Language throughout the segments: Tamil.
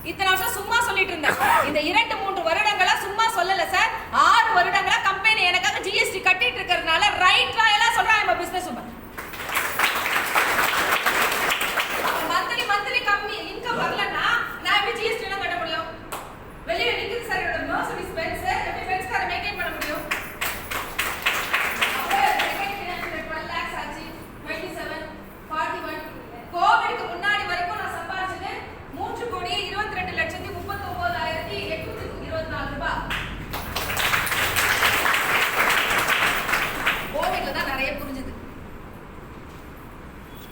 இத்தனை வருஷம் சும்மா சொல்லிட்டு இருந்தேன். இந்த 2-3 வருடங்களா சும்மா சொல்லல சார். 6 வருடங்களா கம்பெனி எனக்காக ஜிஎஸ்டி கட்டிட்டு இருக்கிறதுனால ரைட் ராயலா சொல்றாங்க பிசினஸ் உமன். மந்த்லி கம்மி இன்கம் வரலன்னா நான் எப்படி ஜிஎஸ்டி எல்லாம் கட்ட முடியும்? வெளியில நிக்குது சார் என்னோட மர்சிடிஸ் பென்ஸ், எப்படி பென்ஸ் காரை மெயின்டைன் பண்ண முடியும்? கோவிட்க்கு முன்னாடி வரைக்கும் நான் சம்பாதிச்சது 3,22,39,824 ரூபாய். கோவிட்ல தான் நிறைய புரிஞ்சுது.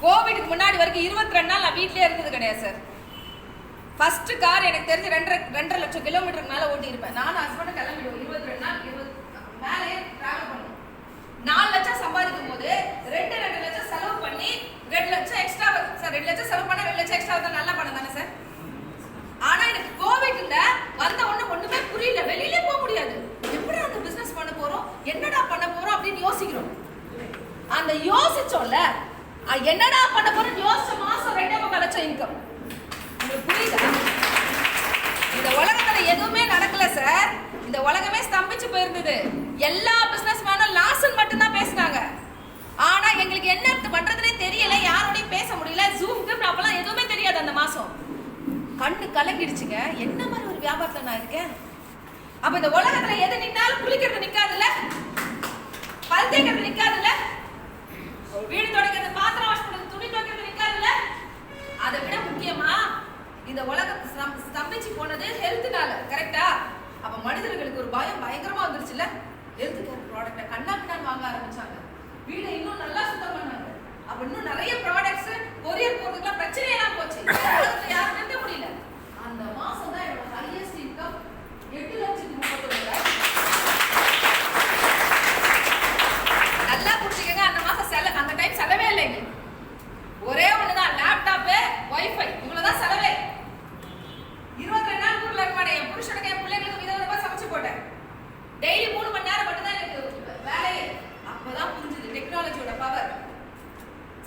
கோவிட்க்கு முன்னாடி வரைக்கும் 22 நாள் நான் வீட்லயே இருந்தது கிடையாது சார். ஃபர்ஸ்ட் கார் எனக்கு தெரிஞ்சு 2.5 லட்சம் கிலோமீட்டருக்கு மேல ஓட்டி இருப்பேன். நானும் ஹஸ்பண்ட் கிளம்பிடுவோம். 22 நாள் மேலே டிராவல் பண்ணுவோம். 4 லட்சம் சம்பாதிக்கும் போது 2 லட்சம் செலவு பண்ணி 2 லட்சம் எக்ஸ்ட்ரா சார். 2 லட்சம் செலவு பண்ணா 2 லட்சம் எக்ஸ்ட்ரா தான் நல்ல பணம் தானே சார். ஆனா எனக்கு கோவிட்ல வந்த ஒண்ணுமே புரியல. வெளியில போக முடியாது. எப்படி அந்த பிசினஸ் பண்ண போறோம், என்னடா பண்ண போறோம் அப்படின்னு யோசிக்கிறோம். அந்த யோசிச்சோம்ல என்னடா பண்ண போறோம் யோசிச்ச மாசம் 2.5 லட்சம் இன்கம். உங்களுக்கு புரியுதா? இந்த உலகத்துல எதுவுமே நடக்கல சார். இந்த உலகமே ஸ்தம்பிச்சு போயிருந்தது. எல்லா பிசினஸ் மேனும் லாஸ்ன்னு மட்டும் தான் பேசினாங்க. ஆனா எங்களுக்கு என்ன பண்றதுனே தெரியல. யாரோடையும் பேச முடியல. ஜூம்க்கு அப்பெல்லாம் எதுவுமே தெரியாது. அந்த மாசம் கண்ணு கலங்கிடுச்சுங்க. என்ன மாதிரி ஒரு வியாபாரத்துல நான் இருக்கேன். அப்ப இந்த உலகத்துல எது நின்னாலும் குளிக்கிறது நிக்காதுல்ல, பல் தேய்க்கிறது நிக்காதுல்ல, வீடு துடைக்கிறது, பாத்திரம் வாஷ் பண்றது, துணி துவைக்கிறது நிக்காதுல்ல. அதை விட முக்கியமா இந்த உலகத்தை ஸ்தம்பிச்சு போனது ஹெல்த்னால. கரெக்டா? அப்ப மனிதர்களுக்கு ஒரு பயம் பயங்கரமா வந்துருச்சுல்ல. ஹெல்த் கேர் ப்ராடக்ட்டை கண்ணாபின்னான்னு வாங்க ஆரம்பிச்சாங்க. வீடை இன்னும் நல்லா சுத்தம் பண்ணாங்க. அப்ப இன்னும் நிறைய ப்ராடக்ட்ஸ் கொரியர் போறதுக்குலாம் பிரச்சனையெல்லாம் போச்சு. உலகத்துல யாரும் நிறுத்த முடியல. அந்த மாசம் தான் என்னோட ஹையஸ்ட் இன்கம் 8,31,000. நல்லா புரிஞ்சுக்கங்க. அந்த மாசம் அந்த டைம் செலவே இல்லைங்க. ஒரே ஒண்ணுதான், லேப்டாப்பு, வைஃபை, இவ்வளவுதான் செலவே. 22 நாள் ஊர்ல இருப்பானே என் புருஷனுக்கு என் பிள்ளைங்களுக்கு விதவிதமா சமைச்சு போட்டேன். டெய்லி 3 மணி நேரம் மட்டும் தான் எனக்கு வேலையே. அப்பதான் புரிஞ்சுது டெக்னாலஜியோட பவர்.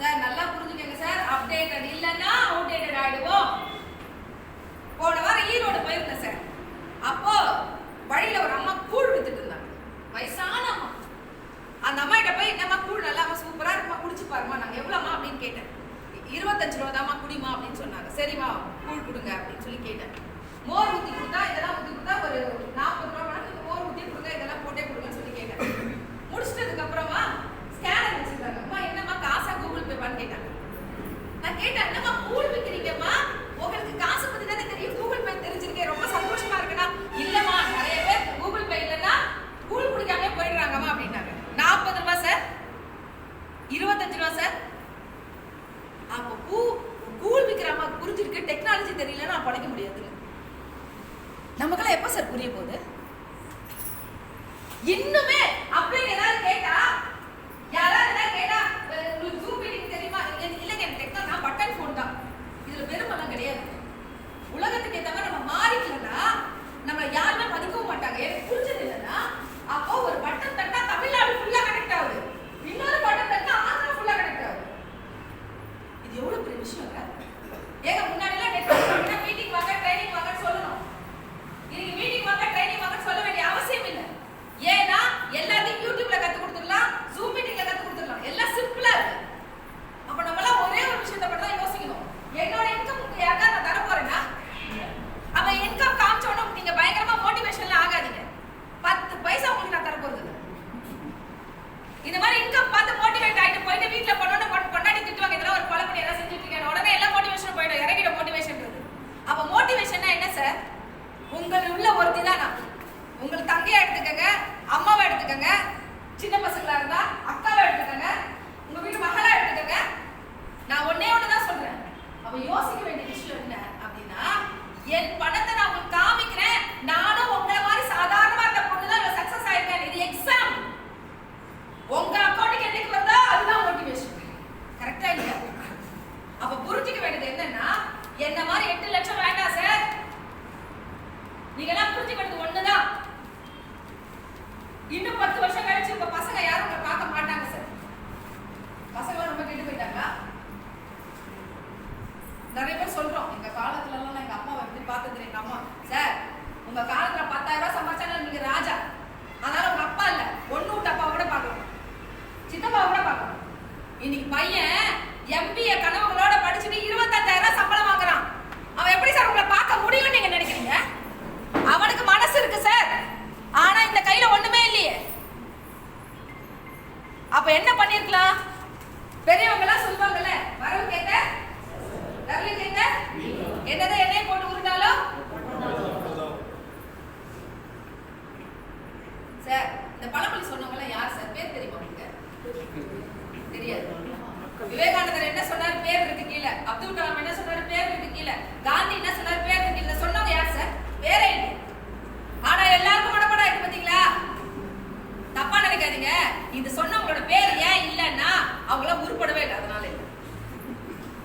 சார் நல்லா புரிஞ்சுக்கங்க சார். அப்டேட்டட் இல்லைன்னா அவுடேட்டட் ஆயிடுவோம். போன வாரம் ஈரோடு போயிருந்தேன் சார். அப்போ வழியில ஒரு அம்மா கூழ் வித்துட்டு இருந்தாங்க. வயசான அம்மா. அந்த அம்மா கிட்ட போய் என்னம்மா கூழ் நல்லா சூப்பரா இருக்குமா, குடிச்சு பாருமா. நாங்க எவ்வளவுமா அப்படின்னு கேட்டேன். 25 ரூபா தாம்மா குடிமா அப்படின்னு சொன்னாங்க. சரிம்மா கூழ் கொடுங்க அப்படின்னு சொல்லி கேட்டேன். மோர் ஊத்தி கொடுத்தா இதெல்லாம் ஊத்தி கொடுத்தா ஒரு 40 ரூபா வேணும். மோர் ஊத்தி கொடுங்க, இதெல்லாம் போட்டே கொடுங்கன்னு சொல்லி கேட்டேன். முடிச்சிட்டதுக்கு அப்புறமா ஸ்கேனர் வச்சிருக்காங்க. அம்மா என்னம்மா காசா கூகுள் பேவான்னு கேட்டாங்க. நான் கேட்டேன், என்னம்மா கூழ் விற்கிறீங்கம்மா, உங்களுக்கு காசு பத்தி தானே தெரியும், கூகுள் பே தெரிஞ்சிருக்கேன், ரொம்ப சந்தோஷமா இருக்குன்னா. இல்லம்மா நிறைய பேர் கூகுள் பே இல்லைன்னா கூழ் குடிக்காம போயிடுறாங்கம்மா அப்படின்னாங்க. 40 ரூபா சார், 25 ரூபா சார். அப்போ கூழ் விற்கிற அம்மா புரிஞ்சிருக்கு, டெக்னாலஜி தெரியலன்னா நான் பழைக்க முடியாது. நமக்கெல்லாம் எப்ப சார் புரிய போகுது? இன்னுமே அப்படின்னு ஏதாவது கேட்டா, யாராவது ஏதாவது கேட்டா உங்களுக்கு ஜூம் மீட்டிங் தெரியுமா? இல்லைங்க எனக்கு டெக்னாலஜி, நான் பட்டன் ஃபோன் தான். இதுல பெருமெல்லாம் கிடையாது. உலகத்துக்கு ஏற்ற மாதிரி நம்ம மாறிக்கலன்னா நம்மளை யாருமே மதிக்கவும் மாட்டாங்க. எனக்கு புரிஞ்சது இல்லைன்னா அப்போ ஒரு பட்டன் தட்டா தமிழ்நாடு ஃபுல்லா கனெக்ட் ஆகுது, இன்னொரு பட்டன் தட்டா ஆந்திரா ஃபுல்லா கனெக்ட் ஆகுது. இது எவ்வளவு பெரிய விஷயம். ஏங்க முன்னாடி எல்லாம் நெட்வொர்க் மீட்டிங் வாங்க, ட்ரைனிங் வாங்க சொல்லணும். இன்னைக்கு மீட்டிங் வாங்க, ட்ரைனிங் வாங்க சொல்ல வேண்டிய அவசியம் இல்லை. ஏன்னா எல்லாத்தையும் யூடியூப்ல கத்து கொடுத்துடலாம், ஜூம் மீட்டிங்ல கத்து கொடுத்துடலாம். எல்லாம் சிம்பிளா இருக்கு. அப்ப நம்மளாம் ஒரே ஒரு விஷயத்தை மட்டும் தான் யோசிக்கணும். என்னோட இன்கம் யாருக்கா நான் தர போறேன்னா, அப்ப இன்கம் காமிச்ச உடனே நீங்க பயங்கரமா மோட்டிவேஷன்ல ஆகாதீங்க. 10 பைசா உங்களுக்கு நான் தர போறது இல்லை. இந்த மாதிரி இன்கம் பார்த்து மோட்டிவேட் ஆயிட்டு போயிட்டு வீட்டுல பண்ணோன்னு கொண்டாடி திட்டுவாங்க, இதெல்லாம் ஒரு கொலை பண்ணி எல்லாம் செஞ்சுட்டு இருக்கேன். உடனே எல்லாம் மோட்டிவேஷன் போயிடும், இறங்கிட மோட்டிவேஷன். அப்ப மோட்டிவேஷன்னா என்ன சார்? உங்கள் உள்ள ஒருத்தி தான் நான். உங்களுக்கு தங்கையா எடுத்துக்கங்க, அம்மாவை எடுத்துக்கங்க, சின்ன பசங்களா இருந்தா அக்காவை எடுத்துக்கங்க, உங்க வீட்டு மகளா எடுத்துக்கங்க. நான் ஒன்னே ஒண்ணுதான் சொல்றேன். அப்ப யோசிக்க வேண்டிய விஷயம் என்ன அப்படின்னா, என் பணத்தை நான் உங்களுக்கு காமிக்கிறேன். நானும் உங்களை மாதிரி சாதாரணமா இருந்த பொண்ணுதான் சக்சஸ் ஆயிருக்கேன். இது எக்ஸாம். உங்க அக்கௌண்ட்டுக்கு என்னைக்கு வந்தா அதுதான் மோட்டிவேஷன். கரெக்டா இல்லையா? அப்ப புரிஞ்சுக்க வேண்டியது என்னன்னா, என்ன மாதிரி 8 லட்சம் வேண்டாம் சார். நீங்க எல்லாம் புரிஞ்சுக்கிறது ஒண்ணுதான். இன்னும் 10 வருஷம் கழிச்சு உங்க பசங்க யாரும் உங்களை பார்க்க மாட்டாங்க சார். பசங்க ரொம்ப கெட்டு போயிட்டாங்க. நிறைய பேர் சொல்றோம், எங்க காலத்துல எல்லாம் எங்க அம்மாவை எப்படி பார்த்தது பையன் MBA கனவுகளோட படிச்சுட்டு 25,000 சம்பளம் வாங்குறான். அவன் எப்படி சார் உங்களை பார்க்க முடியும்னு நீங்க நினைக்கிறீங்க? அவனுக்கு மனசு இருக்கு சார், ஆனா இந்த கையில ஒண்ணுமே இல்லையே. அப்ப என்ன பண்ணிருக்கலாம்? பெரியவங்க எல்லாம் சொல்லுவாங்கல்ல, வரவு கேட்ட ரவலி கேட்ட என்னதான் எண்ணெயை போட்டு உருட்டாலும் சார். இந்த பழமொழி சொன்னவங்க யார் சார்? பேர் தெரியுமா உங்களுக்கு? தெரியாது. விவேகானந்தர் என்ன சொன்னாரு? பேர் இருக்கு கீழே. அப்துல் கலாம் என்ன சொன்னாரு? பேர் இருக்கு கீழே. காந்தி என்ன சொன்னாரு? பேர் இருக்கு கீழே. சொன்னவங்க யார் சார்? வேற இல்லை. ஆனா எல்லாருக்கும் மனப்படம் இருக்கு பாத்தீங்களா? தப்பா நினைக்காதீங்க. இது சொன்னவங்களோட பேர் ஏன் இல்லைன்னா அவங்களாம் உருப்படவே இல்லை, அதனால இல்லை.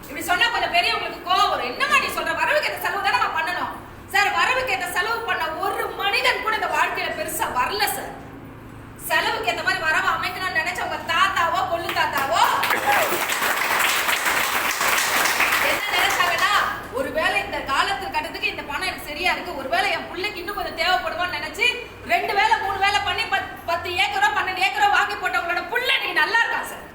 இப்படி சொன்னா கொஞ்சம் பெரியவங்களுக்கு கோவம் வரும். என்னமா நீ சொல்ற? வரவுக்கு ஏற்ற செலவு தானே நம்ம பண்ணணும் சார். வரவுக்கு ஏற்ற செலவு பண்ண ஒரு மனிதன் கூட இந்த வாழ்க்கையில பெருசா வரல சார். செலவுக்கு ஏற்ற மாதிரி வரவு அமைக்கணும்னு நினைச்சவங்க தாத்தாவோ கொள்ளு தாத்தாவோ என்ன நினைச்சாங்கன்னா, ஒருவேளை இந்த காலத்துக்கு கட்டத்துக்கு இந்த பணம் எனக்கு சரியா இருக்கு, ஒருவேளை என் பிள்ளைக்கு இன்னும் கொஞ்சம் தேவைப்படுவான்னு நினைச்சு 2 வேலை 3 வேலை பண்ணி 10 ஏக்கரோ 12 ஏக்கரோ வாங்கி போட்டவங்களோட புள்ள நீ நல்லா இருக்கா சார்.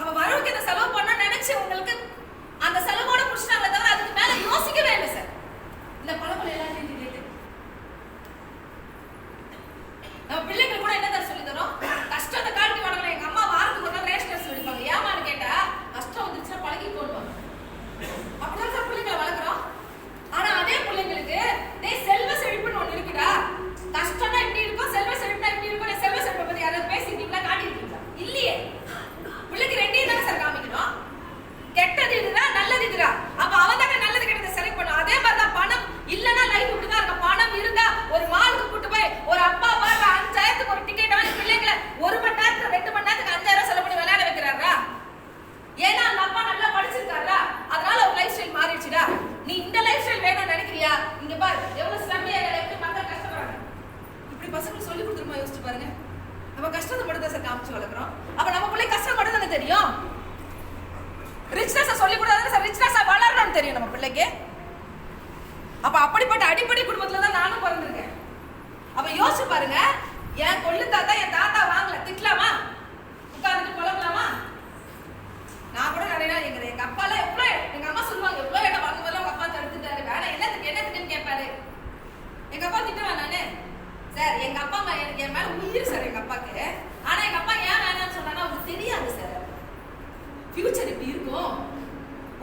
அவ வரவுக்கு இந்த செலவு பண்ண நினைச்சு உங்களுக்கு அந்த செலவோட முடிச்சிட்டாங்களே தவிர அதுக்கு மேல யோசிக்கவே இல்லை சார். இந்த பழமொழி எல்லாம் நம்ம பிள்ளைங்க கூட என்ன சொல்லி தரோம்? கஷ்டத்தை காட்டி வளர்க்கணும். எங்க அம்மா வாரத்துக்கு ஒரு நாள் ரேஷன் டெஸ்ட் எடுப்பாங்க. ஏமான்னு கேட்டா கஷ்டம் வந்துச்சுன்னா பழகி போடுவாங்க. அப்படிதான் சார் பிள்ளைங்களை வளர்க்குறோம். ஆனா அதே பிள்ளைங்களுக்கு செல்வ செழிப்புன்னு ஒண்ணு இருக்குடா, கஷ்டம்னா இப்படி இருக்கும், செல்வ செழிப்புனா இப்படி இருக்கும். செல்வ செழிப்பை பத்தி யாராவது பேசிட்டீங்களா? காட்டிருக்கீங்களா? இல்லையே. பிள்ளைக்கு 2 தானே சார் காமிக்கணும். கெட்டது இதுதான், நல்லது இதுதான். அப்ப அவன் தானே நல்லது கெட்டதை செலக்ட் பண்ணும். அதே மாதிரிதான் பணம் இல்லைன்னா லைஃப் இப்படிதான் இருக்கும். பணம் இருந்தா ஒரு மாலுக்கு கூட்டு போய் ஒரு அப்பா 5,000க்கு ஒரு டிக்கெட் வாங்கி பிள்ளைங்களை 1 மணி நேரத்துக்கு 2 மணி நேரத்துக்கு 5,000 செலவு பண்ணி விளையாட வைக்கிறாரா? ஏன்னா அந்த அப்பா நல்லா படிச்சிருக்காரா? அதனால ஒரு லைஃப் ஸ்டைல் மாறிடுச்சுடா. நீ இந்த லைஃப் ஸ்டைல் வேணும்னு நினைக்கிறியா? இங்க பாரு எவ்வளவு ஸ்லம்மியா எப்படி மக்கள் கஷ்டப்படுறாங்க. இப்படி பசங்களுக்கு சொல்லி கொடுத்துருமா? யோசிச்சு பாருங்க. நம்ம கஷ்டத்தை மட்டும் தான் சார் காமிச்சு வளர்க்குறோம். அப்ப நம்ம பிள்ளை கஷ்டம் மட்டும் தானே தெரியும். ரிச்னஸ் சொல்லி கொடுத்தா சார் ரிச்னஸா வளரணும்னு தெரியும் நம்ம பிள்ளைக்கு. அப்ப அப்படிப்பட்ட அடிப்படை குடும்பத்துல தான் நானும் பிறந்திருக்கேன். அப்ப யோசிச்சு பாருங்க, என் கொள்ளு தாத்தா என் தாத்தா வாங்கல, திட்டலாமா? உட்கார்ந்துட்டு புலம்பலாமா? நான் கூட நிறைய எங்க அப்பால எவ்வளவு, எங்க அம்மா சொல்லுவாங்க எவ்வளவு இடம் வாங்க போதும் உங்க அப்பா தடுத்துட்டாரு, வேணா என்னத்துக்குன்னு கேட்பாரு. எங்க அப்பா திட்டுவேன் நானு. சார் எங்க அப்பா அம்மா எனக்கு என் மேல உயிர் சார் எங்க அப்பாக்கு. ஆனா எங்க அப்பா ஏன் வேணாம்னு சொன்னா அவருக்கு தெரியாது சார் ஃபியூச்சர் இப்படி இருக்கும்,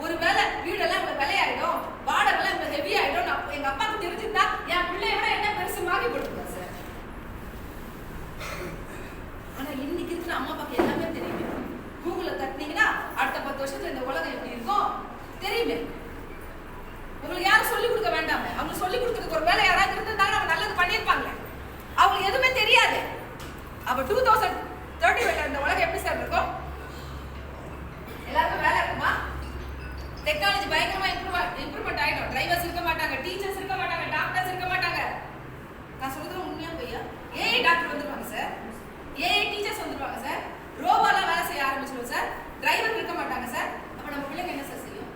ஒருவேளை வீடெல்லாம் இவ்வளவு விலையாயிடும், வாடகைலாம் இவ்வளவு ஹெவி ஆயிடும். எங்க அப்பாவுக்கு தெரிஞ்சுட்டா என் பிள்ளைய விட என்ன பெருசு வாங்கி கொடுத்துருக்கேன் சார். ஆனா இன்னைக்கு இருக்கிற அம்மா அப்பாக்கு எல்லாமே தெரியுமே. கூகுள்ல தட்டினீங்கன்னா அடுத்த 10 வருஷத்துல இந்த உலகம் எப்படி இருக்கும் தெரியுமே. உங்களுக்கு யாரும் சொல்லிக் கொடுக்க வேண்டாமே. அவங்க சொல்லிக் கொடுக்கறதுக்கு ஒரு வேலை யாராவது இருந்திருந்தாங்க அவங்க நல்லது பண்ணியிருப்பாங்க. அவங்களுக்கு எதுவுமே தெரியாது. அப்ப 2030 இந்த உலகம் எப்படி சார் இருக்கும்? எல்லாருக்கும் வேலை இருக்குமா? டெக்னாலஜி பயங்கரமா இம்ப்ரூவ்மெண்ட் ஆயிடும். டிரைவர்ஸ் இருக்க மாட்டாங்க, டீச்சர்ஸ் இருக்க மாட்டாங்க, டாக்டர்ஸ் இருக்க மாட்டாங்க. நான் சொல்றது உண்மையா பொய்யா? ஏஐ டாக்டர் வந்துருவாங்க சார், ஏஐ டீச்சர்ஸ் வந்துருவாங்க சார், ரோபோலாம் வேலை செய்ய ஆரம்பிச்சிடும் சார், டிரைவர் இருக்க மாட்டாங்க சார். அப்ப நம்ம பிள்ளைங்க என்ன சார் செய்யும்?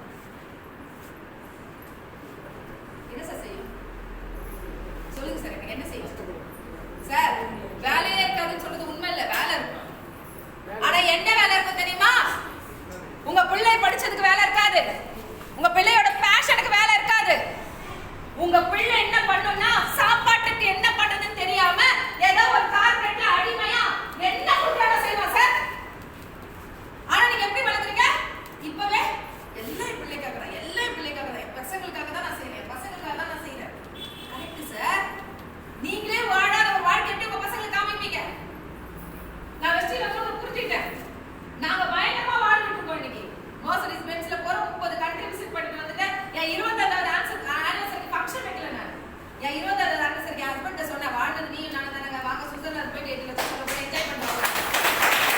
என்ன சார் செய்யும்? சொல்லுங்க சார், எனக்கு என்ன செய்யும் சார்? வேலையே இருக்காதுன்னு சொல்றது உண்மை இல்ல, வேலை இருக்கும். ஆனா என்ன வேலை இருக்கும் தெரியுமா? உங்க பிள்ளை படிச்சதுக்கு வேலை இருக்காது, உங்க பிள்ளையோட பேஷனுக்கு வேலை இருக்காது. உங்க பிள்ளை என்ன பண்ணும்னா சாப்பாட்டுக்கு என்ன பண்ணுதுன்னு தெரியாம ஏதோ ஒரு கார்பரேட்ல அடிமையா என்ன குடியாட செய்வான் சார். ஆனா நீங்க எப்படி வளர்க்குறீங்க? இப்பவே எல்லாம் பிள்ளைக்காக தான், எல்லாம் பிள்ளைக்காக தான், பசங்களுக்காக தான் நான் செய்யறேன், பசங்களுக்காக தான் நான் செய்யறேன். Correct sir. நீங்களே வாழாத ஒரு வாழ்க்கை எப்படி உங்க பசங்களுக்கு காமிப்பீங்க? நான் வெஸ்டில சொல்ல புரிஞ்சுக்கிட்டேன். நாங்க பயங்கரமா வாழ்ந்துட்டு இருக்கோம். இன்னைக்கு மர்சிடிஸ் பென்ஸ்ல போற 30 கண்ட்ரி விசிட் பண்ணிட்டு வந்துட்டேன். என் 25வது ஆனிவர்சரிக்கு ஃபங்க்ஷன் வைக்கல நான். என் 20வது ஆனிவர்சரிக்கு ஹஸ்பண்ட் சொன்ன வாழ்ந்தது நீயும் நானும் தானங்க, வாங்க சுவிட்சர்லாந்து போயிட்டு 8 லட்சம் என்ஜாய் பண்ணுவோம்.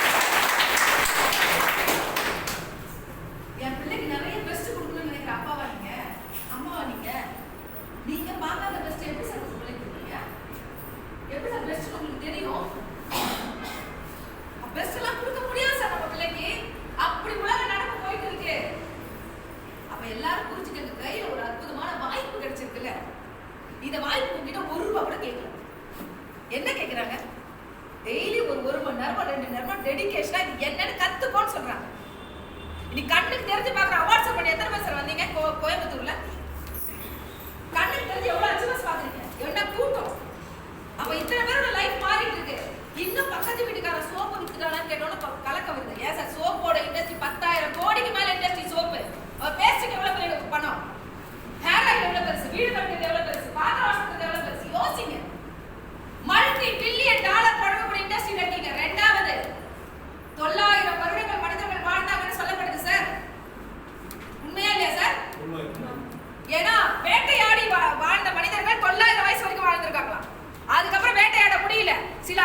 அப்ரிசியேஷனா இது என்னன்னு கத்துக்கோன்னு சொல்றாங்க. நீ கண்ணுக்கு தெரிஞ்சு பாக்குற அவார்ட்ஸ் பண்ணி எத்தனை பேர் சார் வந்தீங்க கோயம்புத்தூர்ல? கண்ணுக்கு தெரிஞ்சு எவ்வளவு அச்சீவ்மெண்ட்ஸ் பாக்குறீங்க? என்ன கூட்டம்! அப்ப இத்தனை பேரோட லைஃப் மாறிட்டு இருக்கு. இன்னும் பக்கத்து வீட்டுக்கார சோப்பு வித்துட்டாங்கன்னு கேட்டோம்னா கலக்க வருது. ஏன் சார் சோப்போட இண்டஸ்ட்ரி 10,000 கோடிக்கு மேல இண்டஸ்ட்ரி சோப்பு. பேஸ்டுக்கு எவ்வளவு பெரிய பணம், ஹேர் ஆயில் எவ்வளவு பெருசு, வீடு கட்டுறது எவ்வளவு பெருசு, பாத்திரம் வாஷ் பண்றது எவ்வளவு பெருசு. யோசிங்க. மல்டி பில்லியன் டாலர் பழக்கக்கூடிய இண்டஸ்ட்ரி கட்டிங்க. ரெண்டாவது 900 வருடங்கள் மனிதர்கள் வாழ்ந்தாங்கன்னு சொல்லப்படுது சார். உண்மையா இல்லையா சார்? ஏன்னா வேட்டையாடி வாழ்ந்த மனிதர்கள் 900 வயசு வரைக்கும் வாழ்ந்திருக்காங்களாம். அதுக்கப்புறம் வேட்டையாட முடியல, சில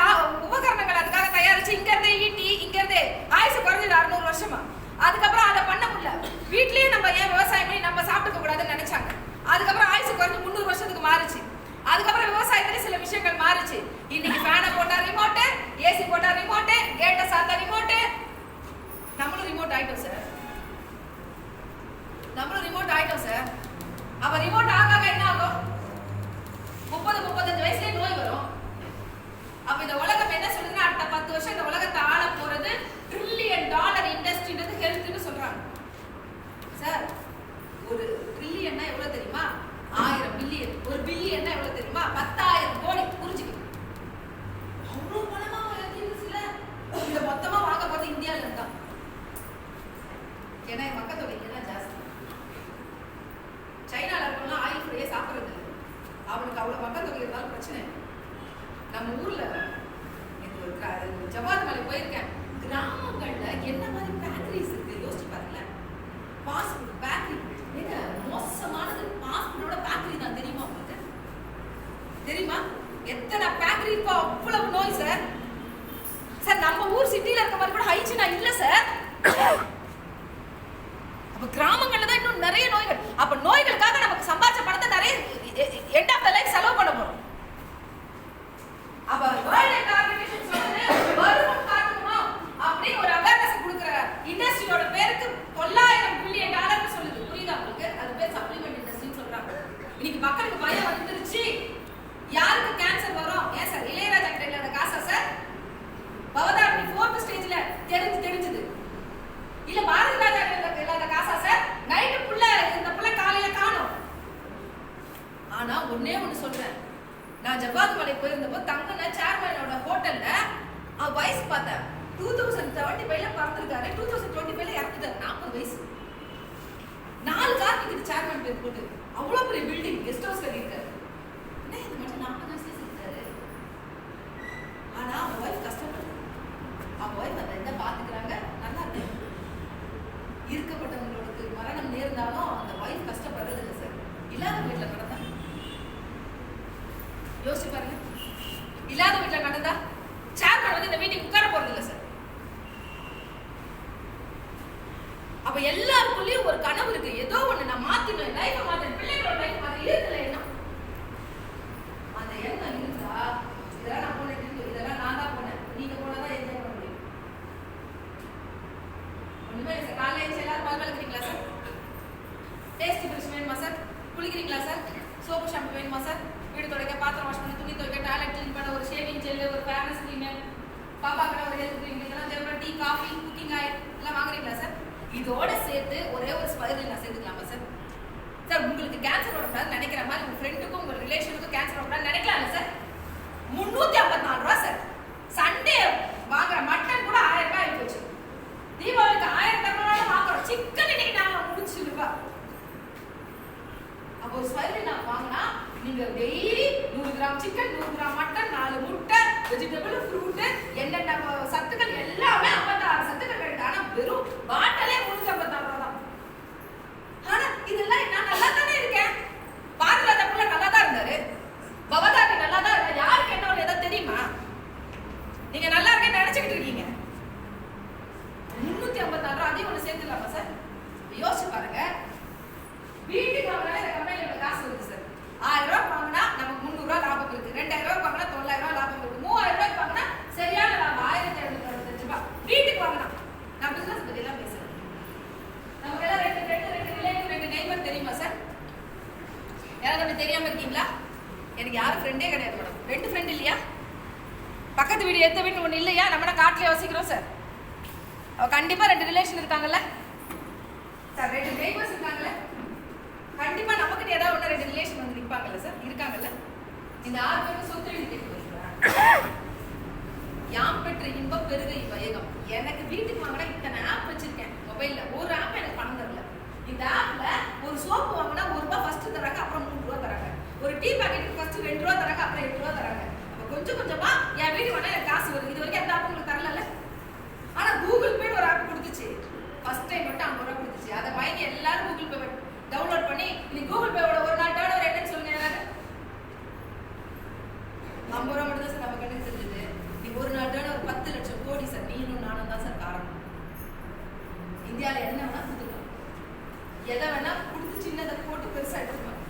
உபகரணங்கள் அதுக்காக தயாரிச்சு இங்க இருந்து ஈட்டி இங்க இருந்து ஆயுசு குறைஞ்சது 600 வருஷமா. அதுக்கப்புறம் அதை பண்ண முடியல. வீட்லயே நம்ம ஏன் விவசாயம் பண்ணி நம்ம சாப்பிட்டுக்க கூடாதுன்னு நினைச்சாங்க. அதுக்கப்புறம் ஆயுசு குறைஞ்சு 300 வருஷத்துக்கு மாறுச்சு. அதுக்கப்புறம் விவசாயத்துல சில விஷயங்கள் மாறுச்சு. இன்னைக்கு ஃபேனை போட்டா ரிமோட், ஏசி போட்டா ரிமோட், கேட்டை சாத்தா ரிமோட். நம்மளும் ரிமோட் ஆயிட்டோம் சார். சார் அப்ப ரிமோட் ஆகாக என்ன ஆகும்? 30-35 வயசுலயே நோய் வரும். அப்ப இந்த உலகம் என்ன சொல்லுதுன்னா அடுத்த 10 வருஷம் இந்த உலகத்தை ஆள போறது $1 trillion இண்டஸ்ட்ரின்றது ஹெல்த்னு சொல்றாங்க. சார் ஒரு ட்ரில்லியன்னா எவ்வளவு தெரியுமா? 1000 பில்லியன். ஒரு பில்லியன்னா எவ்வளவு தெரியுமா? 10,000 கோடி. புரிஞ்சுக்கணும். அவ்வளவு பணமா இருக்குல்ல. இத மொத்தமா வாங்க போறது இந்தியால இருந்தா. ஏன்னா மக்கள் தொகை தான் ஜாஸ்தி. சைனால இருக்கவங்க ஆயில் ஃப்ரீயா சாப்பிடுறது இல்லை. அவனுக்கு அவ்வளவு மக்கள் தொகை இருந்தாலும் பிரச்சனை. நம்ம ஊர்ல ஜவாத் மலை போயிருக்கேன். கிராமங்கள்ல என்ன மாதிரி பேக்கரிஸ் இருக்கு யோசிச்சு பாருங்களேன். ஃபாஸ்ட் ஃபுட் பேக்கரி ஏங்க மோசமானது ஃபாஸ்ட் ஃபுட்டோட பேக்கரி தான். தெரியுமா உங்களுக்கு? தெரியுமா எத்தனை பேக்கரி இப்போ அவ்வளவு நோய் சார். சார் நம்ம ஊர் சிட்டில இருக்க மாதிரி கூட ஹைஜீனா இல்ல சார். அப்ப கிராமங்கள்ல தான் இன்னும் நிறைய நோய்கள். அப்ப நோய்களுக்காக நமக்கு சம்பாதிச்ச பணத்தை நிறைய எண்ட் ஆஃப் தி லைஃப் செலவு பண்ண போறோம். அப்ப வேர்ல்ட் ஹெல்த் ஆர்கனைசேஷன் சொல்லுது வருமுன் காக்கணும் அப்படி ஒரு அவேர்னஸ் கொடுக்கிற இண்டஸ்ட்ரியோட பேருக்கு $900 பில்லியன் சொல்லுது. புரியுதா உங்களுக்கு? அது பேர் சப்ளிமெண்ட் இண்டஸ்ட்ரின்னு சொல்றாங்க. இன்னைக்கு மக்களுக்கு பயம் வந்துருச்சு. யாருக்கு கேன்சர் வரும்? ஏன் சார் இளையராஜா கிட்ட இல்லாத காசா சார்? பவதாரணி 4th ஸ்டேஜ்ல தெரிஞ்சது. இல்ல பாரதி ராஜா இல்லாத காசா சார்? நைட்டு புள்ள இந்த புள்ள காலையில காணோம். ஆனா ஒண்ணே ஒண்ணு சொல்றேன். நான் ஜவாத் மலை போயிருந்தப்போ தங்கன சேர்மனோட ஹோட்டல்ல வயசு பார்த்தேன். 2075ல பிறந்திருக்காரு. 2025ல இறந்துட்டாரு. 40 வயசு. 4 கார் நிக்குது சேர்மன் பேர் போட்டு. அவ்வளவு பெரிய பில்டிங் கெஸ்ட் ஹவுஸ் கட்டியிருக்காரு. என்ன இது மட்டும் 40 வயசுல செத்தாரு. ஆனா அவங்க வைஃப் கஷ்டப்படுது. அவங்க வைஃப் அதை என்ன பாத்துக்கிறாங்க? நல்லா இருக்கு. இருக்கப்பட்டவங்களுக்கு மரணம் நேர்ந்தாலும் அந்த வைஃப் கஷ்டப்படுறது இல்லை சார். இல்லாத வீட்டுல நடந்தா யோசிச்சு பாருங்க. இல்லாத வீட்டுல நடந்தா சேர்மன் வந்து இந்த வீட்டுக்கு உட்கார போறது இல்லை சார். அப்ப எல்லாருக்குள்ளயும் ஒரு கனவு இருக்கு. ஏதோ ஒண்ணு நான் மாத்தணும், லைஃபை மாத்தணும், பிள்ளைகளோட லைஃப் மாத்தணும். இருக்குல்ல எண்ணம். அந்த எண்ணம் இருந்தா இதெல்லாம் நான் போனேன், இதெல்லாம் நான் தான் போனேன், நீங்க போனாதான் என்ஜாய் பண்ண முடியும். ஒண்ணுமே இல்லை சார். காலையில எழுந்து எல்லாரும் பல் விளக்குறீங்களா சார்? டேஸ்டி பிரஷ் வேணுமா சார்? குளிக்கிறீங்களா சார்? சோப்பு ஷாம்பு வேணுமா சார்? வீடு துடைக்க, பாத்திரம் வாஷ் பண்ண, துணி துவைக்க, டாய்லெட் கிளீன் பண்ண, ஒரு ஷேவிங் ஜெல், ஒரு ஃபேர்னஸ் கிரீம், பாப்பா கடை ஒரு ஹெல்த் கிரீம், இதெல்லாம் தேவைப்பட டீ, காஃபி, குக்கிங் ஆயில் எல்லாம் வாங்குறீங்களா சார்? இதோட சேர்த்து ஒரே ஒரு ஸ்பைரல் நான் சேர்த்துக்கலாமா சார்? சார் உங்களுக்கு கேன்சர் வரக்கூடாதுன்னு நினைக்கிற மாதிரி உங்க ஃப்ரெண்டுக்கும் உங்க ரிலேஷனுக்கும் கேன்சர் வரக்கூடாதுன்னு நினைக்கலாம்ல சார்? 354 ரூபா சார். சண்டே வாங்குற மட்டன் கூட 1000 ரூபாய் ஆகி போச்சு. தீபாவளிக்கு 1000 ரூபாய் வாங்குறோம். சிக்கன் இன்னைக்கு நாங்க முடிச்சிருக்கா. அப்போ ஒரு ஸ்பைரல் நான் வாங்கினா நீங்க daily 100 gram chicken, 100 gram mutton, 4 முட்டை, வெஜிடபிள், ஃப்ரூட், என்னென்ன சத்துக்கள் எல்லாமே 56 சத்துக்கள் கிடையாது. ஆனா வெறும் பாட்டிலே 354 ரூபா தான். ஆனா இதெல்லாம் நான் நல்லா தானே இருக்கேன். பாரதிராஜா புள்ள நல்லா தான் இருந்தாரு. பவதாரணி நல்லா தான் இருந்தா. யாருக்கு என்ன ஏதாவது தெரியுமா? நீங்க நல்லா இருக்கேன்னு நினைச்சுக்கிட்டு இருக்கீங்க. 354 ரூபா அதையும் ஒண்ணு சேர்த்துலாமா சார்? யோசிச்சு பாருங்க. வீட்டுக்கு வாங்கினா இந்த கம்பெனியோட காசு வருது சார். 1000 ரூபாய் வாங்கினா நமக்கு 300 ரூபாய் லாபம் இருக்கு. 2000 ரூபாய் வாங்கினா 900 ரூபாய் லாபம் இருக்கு. 3000 ரூபாய் வாங்கினா சரியான லாபம் 1765 ரூபாய். வீட்டுக்கு வாங்கினா நான் பிசினஸ் பத்தி எல்லாம் பேசுறேன். நமக்கு எல்லாம் ரெண்டு நெய்பர் தெரியுமா சார்? யாராவது அப்படி தெரியாம இருக்கீங்களா? எனக்கு யாரும் ஃப்ரெண்டே கிடையாது மேடம். 2 ஃப்ரெண்ட் இல்லையா? பக்கத்து வீடு எத்த வீடு ஒண்ணு இல்லையா? நம்ம காட்டிலே வசிக்கிறோம் சார். கண்டிப்பா 2 ரிலேஷன் இருக்காங்கல்ல சார், 2 நெய்பர்ஸ் இருக்காங்கல்ல, கண்டிப்பா நமக்கிட்ட ஏதாவது ஒன்று 2 ரிலேஷன் வந்து நிற்பாங்கல்ல சார், இருக்காங்கல்ல. இந்த 6 பேருக்கு சொத்து எழுதி கேட்டு யாம் பெற்ற இன்பம் பெருகை வையகம். எனக்கு வீட்டுக்கு வாங்கினா இத்தனை ஆப் வச்சிருக்கேன் மொபைல்ல, ஒரு ஆப் எனக்கு பணம் தரல. இந்த ஆப்ல ஒரு சோப்பு வாங்கினா ₹1 ஃபர்ஸ்ட் தராங்க, அப்புறம் ₹3 தராங்க. ஒரு டீ பாக்கெட்டுக்கு ஃபர்ஸ்ட் ₹2 தராங்க, அப்புறம் ₹8 தராங்க. அப்ப கொஞ்சம் கொஞ்சமா என் வீட்டுக்கு வேணா எனக்கு காசு வருது. இது வரைக்கும் எந்த ஆப் உங்களுக்கு தரல. ஆனா கூகுள் பே ஒரு ஆப் கொடுத்துச்சு, ஃபர்ஸ்ட் டைம் மட்டும் ₹50 கொடுத்துச்சு. அதை வாங்கி எல்லாரும் கூகுள் பே டவுன்லோட் பண்ணி இன்னைக்கு கூகுள் பேவோட ஒரு நாள் டர்ன் என்னன்னு சொல்லுங்க யாராவது. ₹50 மட்டும் தான் சார் நம்ம கண்ணுக்கு தெரிஞ்சது. நீங்க ஒரு நாள் டர்ன் 10 லட்சம் கோடி சார். நீங்களும் நானும் தான் சார் காரணம். இந்தியாவில் என்ன வேணா கொடுத்துக்கலாம், எதை வேணா கொடுத்து சின்னதை போட்டு பெருசா எடுத்துக்கலாம்.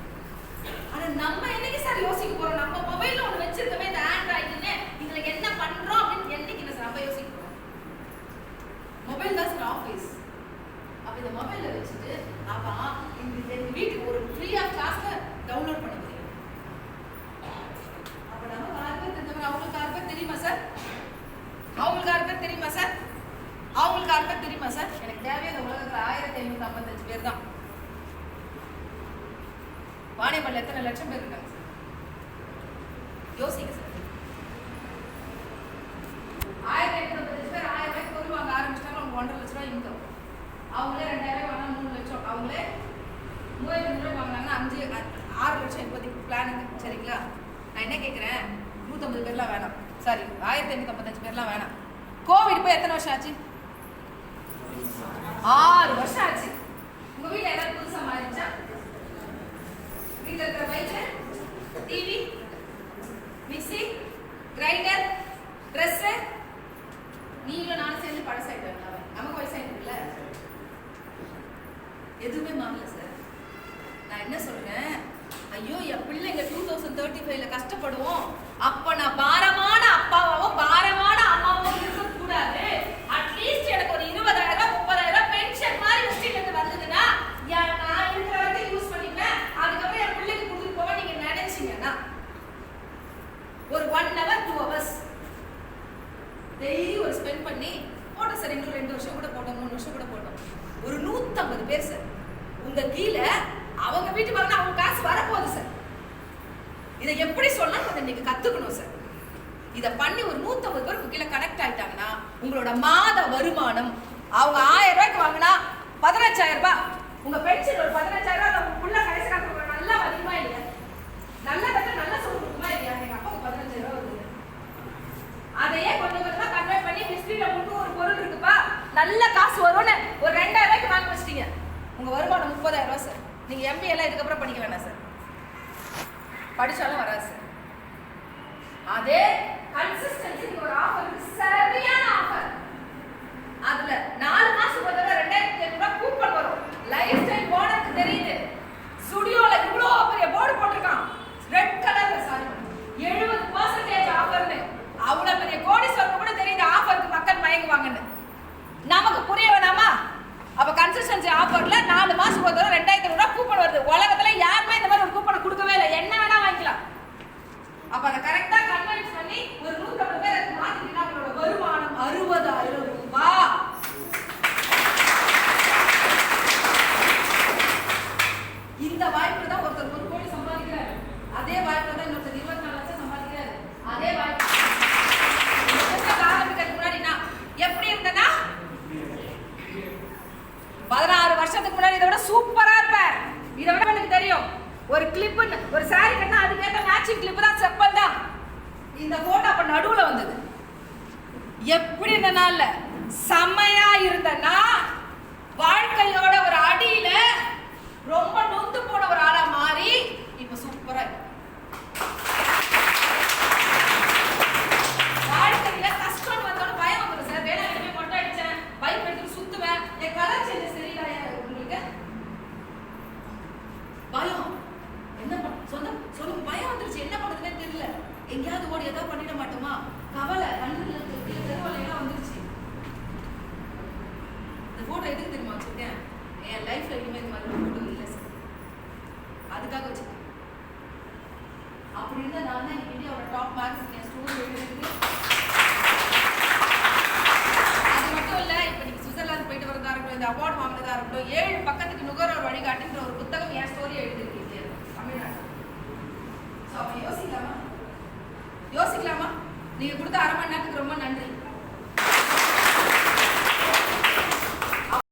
ஆனா நம்ம என்னைக்கு சார் யோசிக்க போறோம்? நம்ம மொபைல்ல ஒன்று வச்சிருக்கவே இந்த ஆண்ட்ராய்டுன்னு, இதுல என்ன பண்றோம் அப்படின்னு என்னைக்கு சார் நம்ம யோசிக்க போறோம்? மொபைல் தான் சார் ஆஃபீஸ். அப்ப இந்த மொபைல்ல வச்சுட்டு அப்ப இந்த வீட்டுக்கு ஒரு ஃப்ரீ ஆஃப் கிளாஸ்ல டவுன்லோட் பண்ண முடியும். அப்ப நம்ம யாருக்கு தெரிஞ்சவங்க, அவங்களுக்கு யாருக்கு தெரியுமா சார்? அவங்களுக்கு யாருக்கு தெரியுமா சார்? அவங்களுக்கு யாருக்கு தெரியுமா சார்? எனக்கு தேவையான உலகத்துல 1555 பேர் தான். வாணியம்பாடியில் எத்தனை லட்சம் பேர் இருக்காங்க சார்? யோசிங்க சார். 1555 பேர் 1000 ரூபாய்க்கு பொருள் வாங்க ஆரம்பிச்சிட்டாங்க. அவங்க 1.5 லட்ச ரூபாய் இன்கம். அவங்களே 2000 வாங்கினா 3 லட்சம், அவங்களே 3000 ரூபாய் வாங்கினாங்கன்னா 6 லட்சம் இப்போதைக்கு பிளானுக்கு. சரிங்களா? நான் என்ன கேட்குறேன், 150 பேர்லாம் வேணாம், சாரி 1555 பேர்லாம் வேணாம். கோவிட் போய் எத்தனை வருஷம் ஆச்சு? 6 வருஷம் ஆச்சு. உங்க வீட்டில் ஏதாவது புதுசா மாறிடுச்சா? வீட்டில் இருக்கிற bike, TV, mixie, grinder, dress, நீங்களும் நானும் சேர்ந்து பழசாயிட்டோம். நமக்கு வயசாயிட்டுல எதுவுமே மாறல சார். நான் என்ன சொல்றேன், ஐயோ என் பிள்ளைங்க 2035ல கஷ்டப்படுவோம், அப்ப நான் பாரமான அப்பாவாவும் பாரமான அம்மாவும் இருக்கக்கூடாது. அட்லீஸ்ட் எனக்கு ஒரு 20,000 30,000 பென்ஷன் மாதிரி வச்சுட்டு இருந்து வந்ததுன்னா நான் இருக்கிற வரைக்கும் யூஸ் பண்ணிப்பேன். அதுக்கப்புறம் என் பிள்ளைக்கு கொடுத்துட்டு போக நீங்க நினைச்சீங்கன்னா ஒரு 1 hour 2 hours டெய்லி ஒரு ஸ்பெண்ட் பண்ணி போட்டோம் சார். இன்னும் 2 வருஷம் கூட போட்டோம், 3 வருஷம் கூட போட்டோம். ஒரு 150 பேர் சார் உங்க கீழே அவங்க வீட்டுக்கு வாங்கினா அவங்க காசு வரப்போகுது சார். இதை எப்படி சொல்லணும் அதை நீங்க கத்துக்கணும் சார். இதை பண்ணி ஒரு 150 பேருக்கு கீழே கனெக்ட் ஆயிட்டாங்கன்னா உங்களோட மாத வருமானம் அவங்க 1000 ரூபாய்க்கு வாங்கினா 15,000 ரூபாய். உங்க பென்ஷன் ஒரு 15,000 ரூபாய். உங்க புள்ள கடைசி காலத்துல நல்லா அதிகமா இல்லையா? நல்லா கட்ட நல்லா சொல்லி கொடுக்குமா இல்லையா? எங்க அப்பாவுக்கு 15,000 ரூபாய் வருது. அதையே கொஞ்சம் கொஞ்சமா கன்வெர்ட் பண்ணி ஹிஸ்டரியில முன்னும் ஒரு பொருள் இருக்குப்பா நல்ல காசு வரும்னு ஒரு 2000 ரூபாய்க்கு வாங்க வச்சிட்டீங்க. உங்க வருமானம் 30,000 ரூபாய் சார். நீங்க எம்பி எல்லாம் இதுக்கப்புறம் படிக்க வேணாம் சார், படிச்சாலும் வராது சார். அதே கன்சிஸ்டன்சி ஒரு ஆஃபர், சரியான ஆஃபர். அதுல 4 மாசம் ஒரு தடவை 2,500 ரூபாய் கூப்பன் வரும். லைஃப் ஸ்டைல் போனதுக்கு தெரியுது. ஸ்டுடியோல இவ்வளோ பெரிய போர்டு போட்டிருக்கான் ரெட் கலர்ல, சாரி 70% ஆஃபர்னு. அவ்வளவு பெரிய கோடீஸ்வரருக்கு கூட தெரியுது ஆஃபருக்கு மக்கள் மயங்குவாங்கன்னு. நமக்கு புரிய வேணாமா? அப்ப கன்சிஸ்டன்சி ஆஃபர்ல 4 மாசம் ஒரு தடவை 2,500 ரூபாய் கூப்பன் வருது. உலகத்துல யாருமே இந்த மாதிரி ஒரு கூப்பனை கொடுக்கவே இல்லை. என்ன வேணா வாங்கிக்கலாம். அப்ப அதை கரெக்டா கன்வென்ஸ் பண்ணி ஒரு 150 பேருக்கு மாத்திட்டீங்கன்னா அவங்களோட வருமானம் 60,000 ரூபாய். இந்த வாய்ப்புல தான் ஒருத்தர் 1 கோடி சம்பாதிக்கிறாரு. அதே வாய்ப்புல தான் இன்னொருத்தர் 24 லட்சம் சம்பாதிக்கிறாரு. அதே வாய்ப்பு ஆரம்பிக்கிறதுக்கு முன்னாடி நான் எப்படி இருந்தேன்னா 16 வருஷத்துக்கு முன்னாடி இதை விட சூப்பரா இருப்பேன். இதை விட எனக்கு தெரியும். ஒரு கிளிப், ஒரு சாரி கட்டினா அதுக்கேற்ற மேட்சிங் கிளிப் தான், செப்பல் தான். இந்த போட்டோ அப்ப நடுவுல வந்தது. எப்படி இருந்த நாள்ல செம்மையா இருந்தனா வாழ்க்கையோட ஒரு அடியில ரொம்ப நொந்து போன ஒரு ஆளா மாறி இப்ப சூப்பரா இருக்கு. வாழ்க்கையில கஷ்டம் வந்தாலும் பயம் வந்துடும் சார். வேலை வெளியே மொட்டை அடிச்சேன், பைக் எடுத்து சுத்துவேன், என் கலர் சேஞ்சஸ் தெரியல உங்களுக்கு பயம். என்ன சொல்லுங்க, பயம் வந்துருச்சு. என்ன பண்றதுன்னு தெரியல. எங்கேயாவது ஓடி ஏதாவது பண்ணிட மாட்டோமா கவலை. கண்ணுல தெருவலையெல்லாம் வந்துருச்சு. இந்த போட்டோ எதுக்கு தெரியுமா வச்சிருக்கேன்? என் லைஃப்ல இனிமே இந்த மாதிரி போட்டோ இல்லை சார், அதுக்காக வச்சிருக்கேன். அப்படி இருந்தா நான் தான் இந்தியாவோட டாப் மார்க்ஸ் என் ஸ்டோரி எழுதுறதுக்கு. அது மட்டும் இல்ல, இப்ப நீங்க இருக்கட்டும், இந்த அவார்டு வாங்கினதா இருக்கட்டும், 7 பக்கத்துக்கு நுகர்வோர் வழிகாட்டுன்ற ஒரு புத்தகம் என் ஸ்டோரி எழுதிருக்கீங்க தமிழ்நாடு. ஸோ அப்போ யோசிக்கலாமா? நீங்க கொடுத்த 1/2 மணி நேரத்துக்கு ரொம்ப நன்றி.